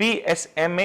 PSMA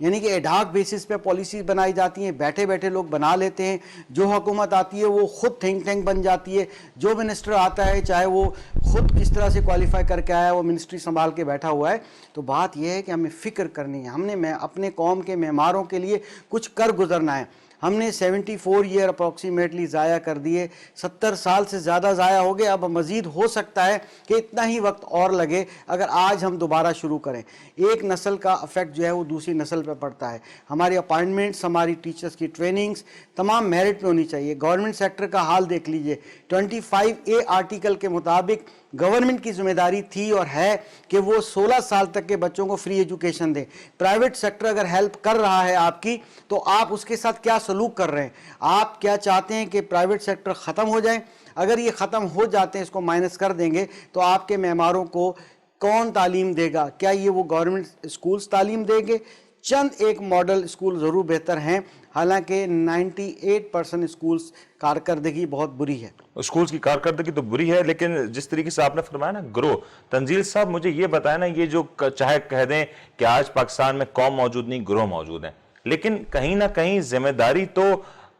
یعنی کہ ایڈاک basis پہ پالیسیز بنائی جاتی ہیں, بیٹھے بیٹھے لوگ بنا لیتے ہیں, جو حکومت آتی ہے وہ خود تھنک ٹینک بن جاتی ہے, جو منسٹر آتا ہے چاہے وہ خود کس طرح سے کوالیفائی کر کے آیا ہے, وہ منسٹری سنبھال کے بیٹھا ہوا ہے. تو بات یہ ہے کہ ہمیں فکر کرنی ہے, ہم نے اپنے قوم کے معماروں کے لیے کچھ کر گزرنا ہے. ہم نے 74 ایئر اپروکسیمیٹلی ضائع کر دیے, 70 سال سے زیادہ ضائع ہو گئے. اب مزید ہو سکتا ہے کہ اتنا ہی وقت اور لگے اگر آج ہم دوبارہ شروع کریں. ایک نسل کا افیکٹ جو ہے وہ دوسری نسل پہ پڑتا ہے. ہماری اپائنٹمنٹس, ہماری ٹیچرز کی ٹریننگز تمام میرٹ پہ ہونی چاہیے. گورنمنٹ سیکٹر کا حال دیکھ لیجئے, 25A آرٹیکل کے مطابق گورنمنٹ کی ذمہ داری تھی اور ہے کہ وہ 16 سال تک کے بچوں کو فری ایجوکیشن دیں. پرائیویٹ سیکٹر اگر ہیلپ کر رہا ہے آپ کی, تو آپ اس کے ساتھ کیا سلوک کر رہے ہیں؟ آپ کیا چاہتے ہیں کہ پرائیویٹ سیکٹر ختم ہو جائیں؟ اگر یہ ختم ہو جاتے ہیں, اس کو مائنس کر دیں گے, تو آپ کے معماروں کو کون تعلیم دے گا؟ کیا یہ وہ گورنمنٹ اسکولز تعلیم دیں گے؟ چند ایک ماڈل اسکول ضرور بہتر ہیں, حالانکہ 98% اسکولز کارکردگی بہت بری ہے. اسکولز کی کارکردگی تو بری ہے, لیکن جس طریقے سے آپ نے فرمایا نا گرو, تنزیل صاحب مجھے یہ بتایا نا, یہ جو چاہے کہہ دیں کہ آج پاکستان میں قوم موجود نہیں, گروہ موجود ہیں, لیکن کہیں نہ کہیں ذمہ داری تو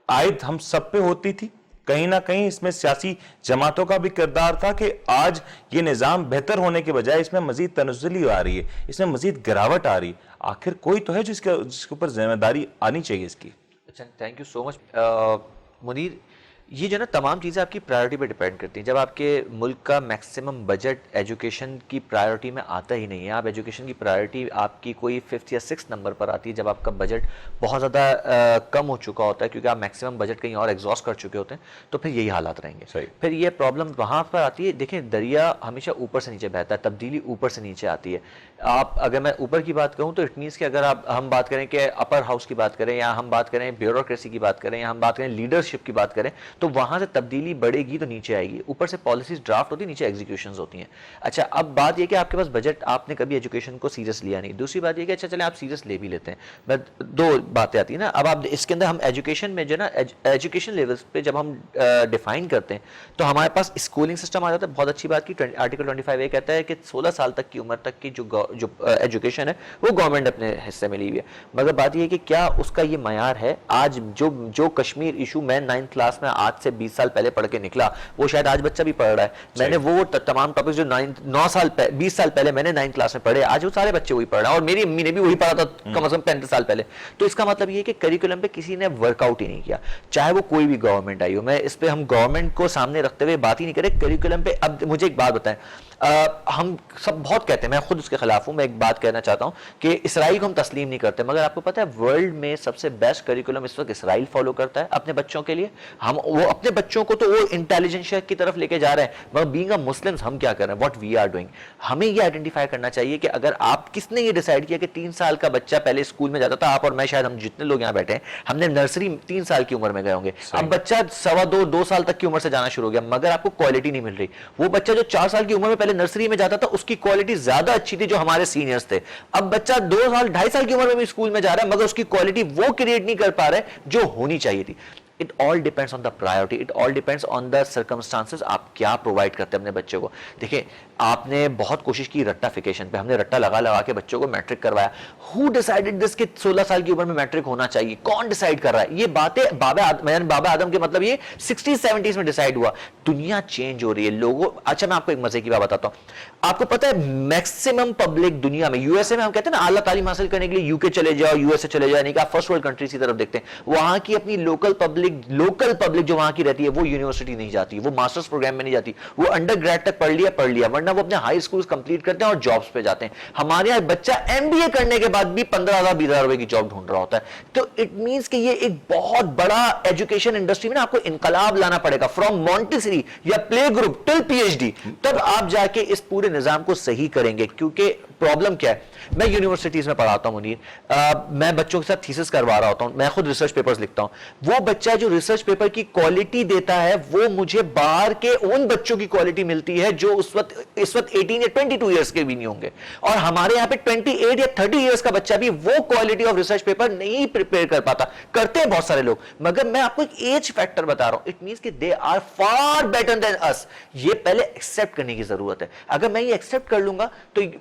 عائد ہم سب پہ ہوتی تھی. کہیں نہ کہیں اس میں سیاسی جماعتوں کا بھی کردار تھا کہ آج یہ نظام بہتر ہونے کے بجائے اس میں مزید تنزلی آ رہی ہے, اس میں مزید گراوٹ آ رہی ہے. آخر کوئی تو ہے جس کے اوپر ذمہ داری آنی چاہیے اس کی. اچھا, تھینک یو سو مچ منیر. یہ جو نا تمام چیزیں آپ کی پرائیورٹی پہ ڈیپینڈ کرتی ہیں. جب آپ کے ملک کا میکسیمم بجٹ ایجوکیشن کی پرائیورٹی میں آتا ہی نہیں ہے, آپ ایجوکیشن کی پرائیورٹی آپ کی کوئی 5th یا 6th نمبر پر آتی ہے جب آپ کا بجٹ بہت زیادہ کم ہو چکا ہوتا ہے, کیونکہ آپ میکسیمم بجٹ کہیں اور ایگزاسٹ کر چکے ہوتے ہیں, تو پھر یہی حالات رہیں گے. پھر یہ پرابلم وہاں پر آتی ہے. دیکھیں, دریا ہمیشہ اوپر سے نیچے بہتا ہے, تبدیلی اوپر سے نیچے آتی ہے. آپ اگر میں اوپر کی بات کہوں تو اٹ مینس کہ اگر ہم بات کریں کہ اپر ہاؤس کی بات کریں, یا ہم بات کریں بیوروکریسی کی بات کریں, یا ہم بات کریں لیڈرشپ کی بات کریں, تو وہاں سے تبدیلی بڑھے گی تو نیچے آئے گی. اوپر سے پالیسیز ڈرافٹ ہوتی ہیں, نیچے ایگزیکیوشنز ہوتی ہیں. اچھا, اب بات یہ کہ آپ کے پاس بجٹ, آپ نے کبھی ایجوکیشن کو سیریس لیا نہیں. دوسری بات یہ کہ اچھا چلیں آپ سیریس لے بھی لیتے ہیں, دو باتیں آتی ہیں نا. اب آپ اس کے اندر ہم ایجوکیشن میں جو نا ایجوکیشن لیولز پہ جب ہم ڈیفائن کرتے ہیں تو ہمارے پاس اسکولنگ سسٹم آ جاتا ہے. بہت اچھی بات کی, آرٹیکل 25A کہتا ہے کہ 16 سال تک کی عمر تک کی جو ایجوکیشن ہے وہ گورنمنٹ اپنے حصے میں لی ہوئی ہے. مگر بات یہ ہے کہ کیا اس کا یہ معیار ہے؟ آج جو کشمیر ایشو میں 9th کلاس میں آج سے 20 سال پہلے پڑھ کے نکلا, وہ شاید آج بچہ بھی پڑھ رہا ہے. میں نے وہ تمام ٹاپکس جو 20 سال پہلے میں نے 9th کلاس میں پڑھے, آج وہ سارے بچے وہی پڑھ رہے ہیں, اور میری امی نے بھی وہی پڑھا تھا کم از کم 35 سال پہلے. تو اس کا مطلب یہ ہے کہ کریکولم پہ کسی نے ورک آؤٹ ہی نہیں کیا, چاہے وہ کوئی بھی گورنمنٹ آئی ہو. میں اس پہ ہم گورنمنٹ کو سامنے رکھتے ہوئے بات ہی نہیں کرے کریکولم پہ. اب مجھے ایک بات بتائیں, ہم سب بہت کہتے ہیں, میں خود اس کے خلاف ہوں, میں ایک بات کہنا چاہتا ہوں کہ اسرائیل کو ہم تسلیم نہیں کرتے, مگر آپ کو پتہ ہے ورلڈ میں سب سے بیسٹ کریکولم اس وقت اسرائیل فالو کرتا ہے اپنے بچوں کے لیے. وہ اپنے بچوں کو تو وہ انٹیلیجنشیا کی طرف لے کے جا رہے ہیں, مگر بینگ اے مسلمز ہم کیا کر رہے ہیں, واٹ وی آر ڈوئنگ. ہمیں یہ آئیڈینٹیفائی کرنا چاہیے کہ اگر آپ, کس نے یہ ڈیسائیڈ کیا کہ 3 سال کا بچہ پہلے اسکول میں جاتا تھا, آپ اور میں شاید ہم جتنے لوگ یہاں بیٹھے ہیں ہم نے نرسری 3 سال کی عمر میں گئے ہوں گے, اب بچہ 2.25 سال تک کی عمر سے جانا شروع ہو گیا, مگر آپ کو کوالٹی نہیں مل رہی. وہ بچہ جو 4 سال کی عمر میں پہلے نرسری میں جاتا تھا اس کی کوالٹی زیادہ اچھی تھی جو ہمارے سینئرز تھے. اب بچہ 2.5 سال کی عمر میں بھی اسکول میں جا رہا ہے, مگر اس کی کوالٹی وہ کریٹ نہیں کر پا رہا ہے جو ہونی چاہیے تھی. It all depends on the priority, it all depends on the circumstances. آپ کیا پرووائڈ کرتے ہیں اپنے بچے کو. دیکھیں, آپ نے بہت کوشش کی رٹافیکیشن پہ, ہم نے رٹا لگا کے بچوں کو میٹرک کروایا. Who decided this کہ 16 سال کی عمر میں میٹرک ہونا چاہیے؟ کون ڈیسائیڈ کر رہا ہے یہ باتیں؟ بابا آدم کے مطلب یہ 60-70s میں ڈیسائیڈ ہوا. دنیا چینج ہو رہی ہے لوگوں. اچھا, میں آپ کو ایک مزے کی بات بتاتا ہوں. آپ کو پتا ہے میکسیمم پبلک دنیا میں, یو ایس اے میں ہم کہتے ہیں نا اعلیٰ تعلیم حاصل کرنے کے لیے یو کے چلے جاؤ, یو ایس اے چلے جاؤ, یعنی کہ آپ فرسٹ ورلڈ کنٹریز کی طرف دیکھتے ہیں, وہاں کی اپنی لوکل پبلک جو وہاں کی رہتی ہے وہ یونیورسٹی نہیں جاتی, وہ ماسٹرز پروگرام میں نہیں جاتی, وہ انڈر گریڈ تک پڑھ لیا, ورنہ وہ اپنے ہائی اسکولز کمپلیٹ کرتے ہیں اور جابس پہ جاتے ہیں. ہمارے یہاں بچہ ایم بی اے کرنے کے بعد بھی 15,000-20,000 روپے کی جاب ڈھونڈ رہا ہوتا ہے. تو اٹ مینس کہ یہ ایک بہت بڑا ایجوکیشن انڈسٹری میں نا آپ کو انقلاب لانا پڑے گا, فرام مونٹیسری یا پلے گروپ ٹل پی ایچ ڈی, تب آپ جا کے اس پورے نظام کو صحیح کریں گے. کیونکہ پرابلم کیا ہے, میں یونیورسٹیز میں پڑھاتا ہوں منیر, میں بچوں کے ساتھ تھیسس کروا رہا ہوتا ہوں, میں خود ریسرچ پیپرز لکھتا ہوں. وہ بچہ جو ریسرچ پیپر کی کوالٹی دیتا ہے وہ مجھے باہر کے ان بچوں کی کوالٹی ملتی ہے جو اس وقت 18 یا 22 ایئرس کے بھی نہیں ہوں گے, اور ہمارے یہاں پہ 28 یا 30 ایئرس کا بچہ بھی وہ کوالٹی آف ریسرچ پیپر نہیں پریپیئر کر پاتا. کرتے ہیں بہت سارے لوگ, مگر میں آپ کو ایک ایج فیکٹر بتا رہا ہوں. اٹ مینس کہ they are far better than us. یہ پہلے ایکسپٹ کرنے کی ضرورت ہے. اگر میں یہ ایکسپٹ کر لوں گا تو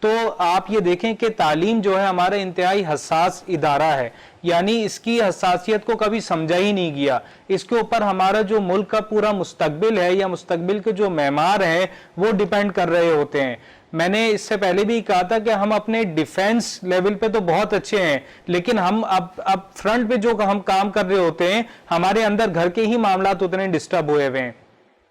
تو آپ یہ دیکھیں کہ تعلیم جو ہے ہمارا انتہائی حساس ادارہ ہے, یعنی اس کی حساسیت کو کبھی سمجھا ہی نہیں گیا. اس کے اوپر ہمارا جو ملک کا پورا مستقبل ہے یا مستقبل کے جو معمار ہیں وہ ڈیپینڈ کر رہے ہوتے ہیں. میں نے اس سے پہلے بھی کہا تھا کہ ہم اپنے ڈیفینس لیول پہ تو بہت اچھے ہیں, لیکن ہم اب فرنٹ پہ جو ہم کام کر رہے ہوتے ہیں, ہمارے اندر گھر کے ہی معاملات اتنے ڈسٹرب ہوئے ہوئے ہیں.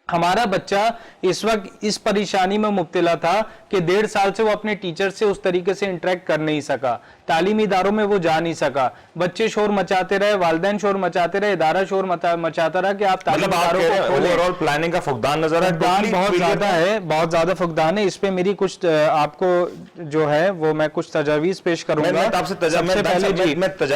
ہمارا بچہ اس وقت اس پریشانی میں مبتلا تھا کہ 1.5 سال سے وہ اپنے ٹیچر سے اس طریقے سے انٹریکٹ کر نہیں سکا, تعلیمی اداروں میں وہ جا نہیں سکا, بچے شور مچاتے رہے, والدین شور مچاتے رہے, ادارہ شور مچاتا رہا کہ آپ تعلیمی اداروں کو کھولیں. اوور آل پلاننگ کا فقدان نظر ہے, بہت زیادہ ہے, بہت زیادہ فقدان ہے. اس پہ میری کچھ آپ کو جو ہے وہ میں کچھ تجاویز پیش کروں گا.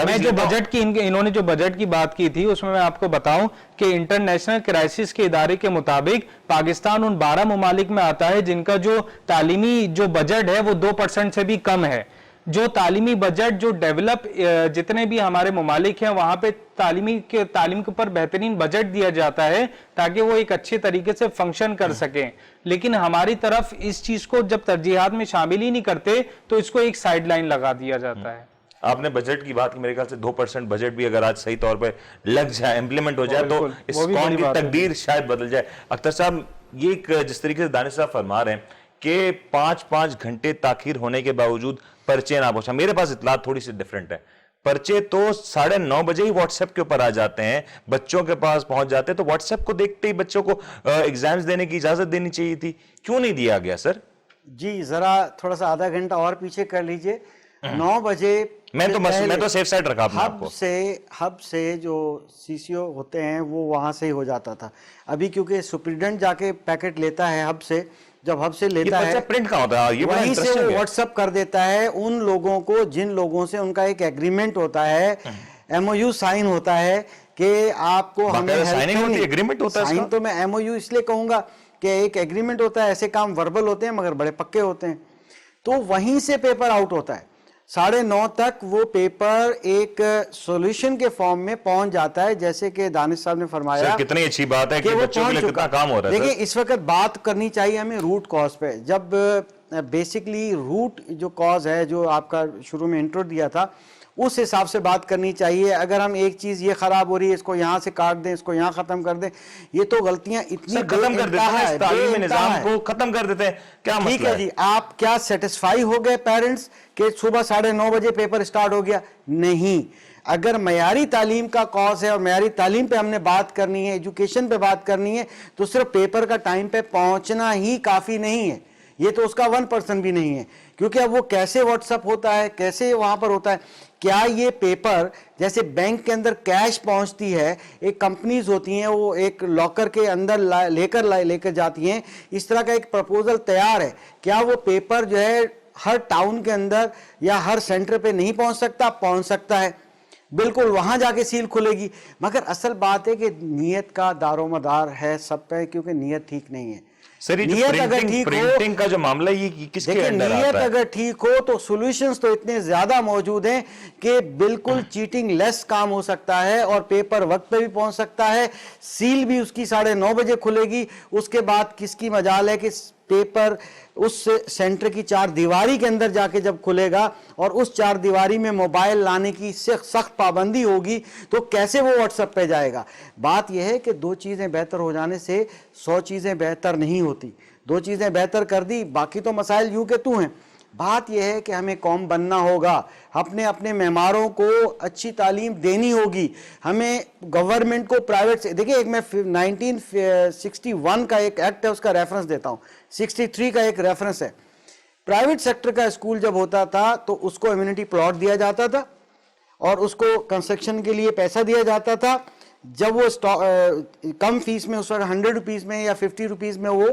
میں جو بجٹ کی انہوں نے جو بجٹ کی بات کی تھی اس میں آپ کو بتاؤں کہ انٹرنیشنل کرائسس کے ادارے کے مطابق پاکستان ان 12 ممالک میں آتا ہے جن کا جو تعلیمی جو بجٹ ہے وہ 2% سے بھی کم ہے. جو تعلیمی بجٹ جو ڈیولپ جتنے بھی ہمارے ممالک ہیں وہاں پہ تعلیم کے اوپر بہترین بجٹ دیا جاتا ہے تاکہ وہ ایک اچھے طریقے سے فنکشن کر سکیں, لیکن ہماری طرف اس چیز کو جب ترجیحات میں شامل ہی نہیں کرتے تو اس کو ایک سائیڈ لائن لگا دیا جاتا ہے. آپ نے بجٹ کی بات کی, میرے خیال سے 2% بجٹ بھی اگر آج صحیح طور پہ لگ جائے, امپلیمنٹ ہو جائے تو اس قوم کی تقدیر شاید بدل جائے. اختر صاحب, یہ ایک جس طریقے سے دانش صاحب فرما رہے ہیں کہ 5 گھنٹے تاخیر ہونے کے باوجود پرچے نہ پہنچا, میرے پاس اطلاعات تھوڑی سی ڈیفرنٹ ہے. پرچے تو 9:30 بجے ہی واٹس ایپ کے اوپر آ جاتے ہیں, بچوں کے پاس پہنچ جاتے ہیں, تو واٹس ایپ کو دیکھتے ہی بچوں کو ایگزامز دینے کی اجازت دینی چاہیے تھی, کیوں نہیں دیا گیا سر؟ جی ذرا تھوڑا سا آدھا گھنٹہ اور پیچھے کر لیجئے. 9 بجے میں تو سیف سائڈ رکھا اپنے آپ کو. ہب سے جو سی سی او ہوتے ہیں وہ وہاں سے ہی ہو جاتا تھا. ابھی کیونکہ سپریڈنٹ جا کے پیکٹ لیتا ہے ہب سے, جب ہب سے لیتا ہے پرنٹ کہاں ہوتا ہے, وہیں سے وہ واٹس ایپ کر دیتا ہے ان لوگوں کو جن لوگوں سے ان کا ایک ایگریمنٹ ہوتا ہے, ایم او یو سائن ہوتا ہے کہ آپ کو ہمیں سائن. تو میں ایم او یو اس لیے کہوں گا کہ ایک ایگریمنٹ ہوتا ہے, ایسے کام وربل ہوتے ہیں مگر بڑے پکے ہوتے ہیں. تو وہیں سے پیپر آؤٹ ہوتا ہے. 9:30 تک وہ پیپر ایک سولوشن کے فارم میں پہنچ جاتا ہے, جیسے کہ دانش صاحب نے فرمایا. کتنی اچھی بات ہے کہ بچوں کے لیے کتنا کام ہو رہا ہے. دیکھیں اس وقت بات کرنی چاہیے ہمیں روٹ کاز پہ. جب بیسکلی روٹ جو کاز ہے جو آپ کا شروع میں انٹرو دیا تھا اس حساب سے بات کرنی چاہیے. اگر ہم ایک چیز یہ خراب ہو رہی ہے اس کو یہاں سے کاٹ دیں, اس کو یہاں ختم کر دیں, یہ تو غلطیاں اتنی ختم کر دیتے ہیں, تعلیمی نظام کو ختم کر دیتے ہیں. کیا مسئلہ ہے؟ ٹھیک ہے جی, آپ کیا سیٹسفائی ہو گئے پیرنٹس کہ صبح 9:30 بجے پیپر سٹارٹ ہو گیا؟ نہیں. اگر معیاری تعلیم کا کاز ہے اور معیاری تعلیم پہ ہم نے بات کرنی ہے, ایجوکیشن پہ بات کرنی ہے, تو صرف پیپر کا ٹائم پہ پہنچنا ہی کافی نہیں ہے. یہ تو اس کا 1% بھی نہیں ہے, کیونکہ اب وہ کیسے واٹس ایپ ہوتا ہے, کیسے وہاں پر ہوتا ہے. کیا یہ پیپر جیسے بینک کے اندر کیش پہنچتی ہے, ایک کمپنیز ہوتی ہیں وہ ایک لاکر کے اندر لے کر جاتی ہیں, اس طرح کا ایک پرپوزل تیار ہے, کیا وہ پیپر جو ہے ہر ٹاؤن کے اندر یا ہر سینٹر پہ نہیں پہنچ سکتا؟ پہنچ سکتا ہے, بالکل وہاں جا کے سیل کھلے گی. مگر اصل بات ہے کہ نیت کا دار و مدار ہے سب پہ, کیونکہ نیت ٹھیک نہیں ہے. نیت اگر ٹھیک ہو, کا جو معاملہ یہ کس کے انڈر آتا ہے؟ نیت اگر ٹھیک ہو تو سولوشنز تو اتنے زیادہ موجود ہیں کہ بالکل چیٹنگ لیس کام ہو سکتا ہے اور پیپر وقت پہ بھی پہنچ سکتا ہے. سیل بھی اس کی 9:30 بجے کھلے گی. اس کے بعد کس کی مجال ہے کہ پیپر اس سینٹر کی 4 دیواری کے اندر جا کے جب کھلے گا اور اس 4 دیواری میں موبائل لانے کی سخت پابندی ہوگی تو کیسے وہ واٹس ایپ پہ جائے گا؟ بات یہ ہے کہ 2 چیزیں بہتر ہو جانے سے 100 چیزیں بہتر نہیں ہوتی. 2 چیزیں بہتر کر دی, باقی تو مسائل یوں کہ تو ہیں. بات یہ ہے کہ ہمیں قوم بننا ہوگا, اپنے معماروں کو اچھی تعلیم دینی ہوگی. ہمیں گورنمنٹ کو پرائیویٹ سے, دیکھیں ایک میں 1961 کا ایک ایکٹ ہے اس کا ریفرنس دیتا ہوں, 63 کا ایک ریفرنس ہے. پرائیویٹ سیکٹر کا اسکول جب ہوتا تھا تو اس کو امیونٹی پلاٹ دیا جاتا تھا اور اس کو کنسٹرکشن کے لیے پیسہ دیا جاتا تھا. جب وہ کم فیس میں اس وقت 100 روپیز میں یا 50 روپیز میں وہ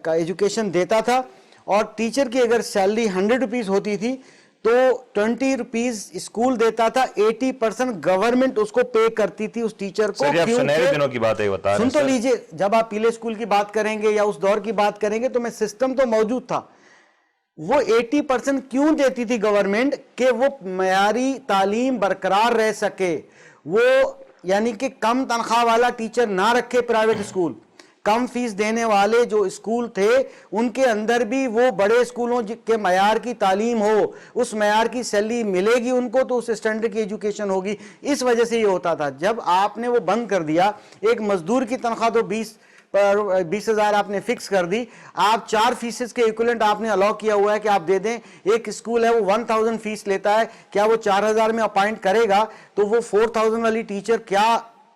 ایجوکیشن دیتا تھا, اور ٹیچر کی اگر سیلری 100 روپیز ہوتی تھی تو 20 روپیز اسکول دیتا تھا, 80% گورنمنٹ اس کو پے کرتی تھی اس ٹیچر کو. دنوں کی بات ہے, بتا سن تو لیجئے, جب آپ پیلے اسکول کی بات کریں گے یا اس دور کی بات کریں گے تو میں سسٹم تو موجود تھا. وہ 80% کیوں دیتی تھی گورنمنٹ؟ کہ وہ معیاری تعلیم برقرار رہ سکے. وہ یعنی کہ کم تنخواہ والا ٹیچر نہ رکھے پرائیویٹ اسکول, کم فیس دینے والے جو اسکول تھے ان کے اندر بھی وہ بڑے اسکولوں کے معیار کی تعلیم ہو, اس معیار کی سیلری ملے گی ان کو, تو اس اسٹینڈرڈ کی ایجوکیشن ہوگی. اس وجہ سے یہ ہوتا تھا. جب آپ نے وہ بند کر دیا, ایک مزدور کی تنخواہ تو 20,000 آپ نے فکس کر دی, آپ 4% کے ایکولنٹ آپ نے الاؤ کیا ہوا ہے کہ آپ دے دیں. ایک اسکول ہے وہ 1,000 فیس لیتا ہے, کیا وہ 4,000 میں اپائنٹ کرے گا تو وہ 4,000 والی ٹیچر کیا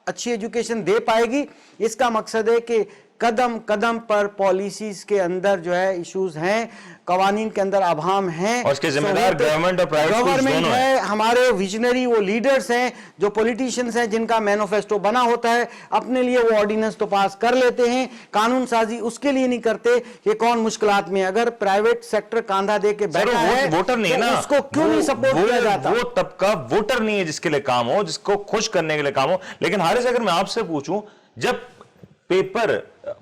اچھی ایجوکیشن دے پائے گی؟ اس کا مقصد ہے کہ قدم قدم پر پالیسیز کے اندر جو ہے ایشوز ہیں, قوانین کے اندر ابہام ہیں, اور اس کے ذمہ دار گورنمنٹ اور پرائیویٹ اسکولز دونوں ہیں. ہمارے ویژنری وہ لیڈرز ہیں جو پولیٹیشنز ہیں جن کا مینیفیسٹو بنا ہوتا ہے, اپنے لیے وہ آرڈیننس تو پاس کر لیتے ہیں, قانون سازی اس کے لیے نہیں کرتے کہ کون مشکلات میں. اگر پرائیویٹ سیکٹر کاندھا دے کے بیٹھا ہے ووٹر نہیں ہے نا, اس کو کیوں نہیں سپورٹ کیا جاتا؟ وہ طبقہ ووٹر نہیں ہے جس کے لیے کام ہو, جس کو خوش کرنے کے لیے کام ہو. لیکن حارث اگر میں آپ سے پوچھوں, جب پیپر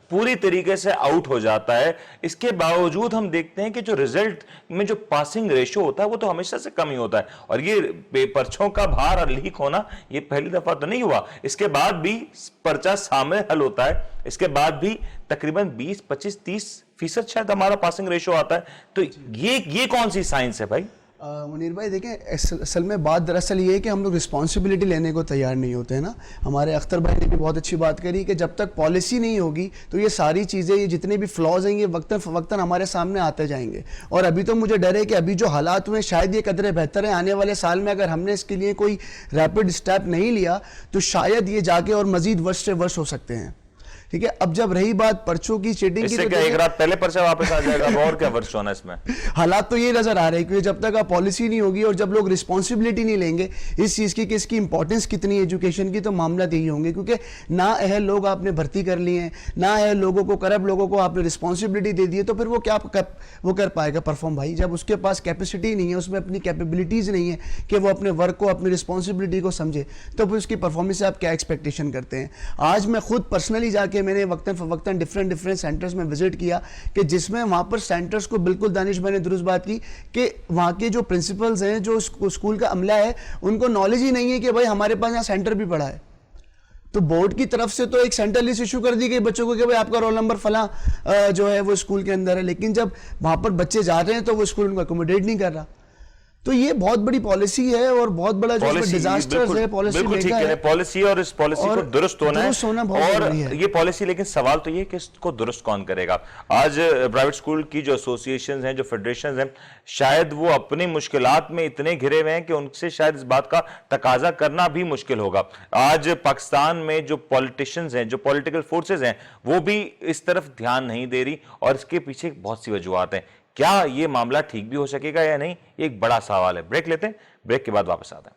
پوری طریقے سے آؤٹ ہو جاتا ہے, اس کے باوجود ہم دیکھتے ہیں کہ جو ریزلٹ میں جو پاسنگ ریشو ہوتا ہے وہ تو ہمیشہ سے کم ہی ہوتا ہے. اور یہ پرچوں کا بھار اور لیک ہونا یہ پہلی دفعہ تو نہیں ہوا, اس کے بعد بھی پرچہ سامنے حل ہوتا ہے, اس کے بعد بھی تقریباً 20, 25, 30% شاید ہمارا پاسنگ ریشو آتا ہے. تو یہ کون سی سائنس ہے بھائی؟ منیر بھائی دیکھیں, اصل میں بات دراصل یہ ہے کہ ہم لوگ رسپانسبلٹی لینے کو تیار نہیں ہوتے ہیں نا. ہمارے اختر بھائی نے بھی بہت اچھی بات کری کہ جب تک پالیسی نہیں ہوگی تو یہ ساری چیزیں, یہ جتنے بھی فلاز ہیں, یہ وقتاً فوقتاً ہمارے سامنے آتے جائیں گے. اور ابھی تو مجھے ڈر ہے کہ ابھی جو حالات ہوئے شاید یہ قدرے بہتر ہیں, آنے والے سال میں اگر ہم نے اس کے لیے کوئی ریپڈ اسٹیپ نہیں لیا تو شاید یہ جا کے اور مزید ورس سے ورس ہو سکتے ہیں. ٹھیک ہے, اب جب رہی بات پرچوں کی چیٹنگ کی, اس سے کیا ایک رات پہلے پرچہ واپس آ جائے گا, اور کیا ورس ہونا اس میں؟ حالات تو یہ نظر آ رہے ہیں کہ جب تک آپ پالیسی نہیں ہوگی اور جب لوگ رسپانسبلٹی نہیں لیں گے اس چیز کی کہ اس کی امپورٹنس کتنی ایجوکیشن کی, تو معاملات یہی ہوں گے. کیونکہ نا اہل لوگ آپ نے بھرتی کر لیے ہیں, نا اہل لوگوں کو, کرپٹ لوگوں کو آپ نے رسپانسبلٹی دے دی ہے, تو پھر وہ کیا وہ کر پائے گا پرفارم بھائی, جب اس کے پاس کیپیسٹی نہیں ہے, اس میں اپنی کیپیبلٹیز نہیں ہے کہ وہ اپنے ورک کو, اپنی رسپانسبلٹی کو سمجھے, تو پھر اس کی پرفارمنس سے آپ کیا ایکسپیکٹیشن کرتے ہیں؟ آج میں خود پرسنلی جا کے میں نے وقتاً ڈفرینٹ سینٹرز میں وزٹ کیا کہ جس میں وہاں پر سینٹرز کو بالکل دانش بھائی نے درست بات کی کہ وہاں کے جو پرنسپلز ہیں, جو اسکول کا عملہ ہے, ان کو نالج ہی نہیں ہے کہ بھائی ہمارے پاس یہاں سینٹر بھی پڑا ہے. تو بورڈ کی طرف سے تو ایک سینٹر لسٹ ایشو کر دی گئی بچوں کو کہ بھائی آپ کا رول نمبر فلاں جو ہے وہ اسکول کے اندر ہے, لیکن جب وہاں پر بچے جا رہے ہیں تو وہ اسکول ان کو اکوموڈیٹ نہیں کر رہا. تو یہ بہت بڑی پالیسی ہے اور بہت بڑا جو ڈیزاسٹرز ہے پالیسی میکر ہے. پالیسی اور اس پالیسی کو درست ہونا ہے, اور یہ پالیسی, لیکن سوال تو یہ کہ اس کو درست کون کرے گا. آج پرائیویٹ اسکول کی جو ایسوسیشنز ہیں, جو فیڈریشنز ہیں, شاید وہ اپنی مشکلات میں اتنے گھرے ہوئے ہیں کہ ان سے شاید اس بات کا تقاضا کرنا بھی مشکل ہوگا. آج پاکستان میں جو پولیٹیشنز ہیں, جو پولیٹیکل فورسز ہیں, وہ بھی اس طرف دھیان نہیں دے رہی, اور اس کے پیچھے بہت سی وجوہات ہیں. کیا یہ معاملہ ٹھیک بھی ہو سکے گا یا نہیں, یہ ایک بڑا سوال ہے. بریک لیتے ہیں, بریک کے بعد واپس آتے ہیں.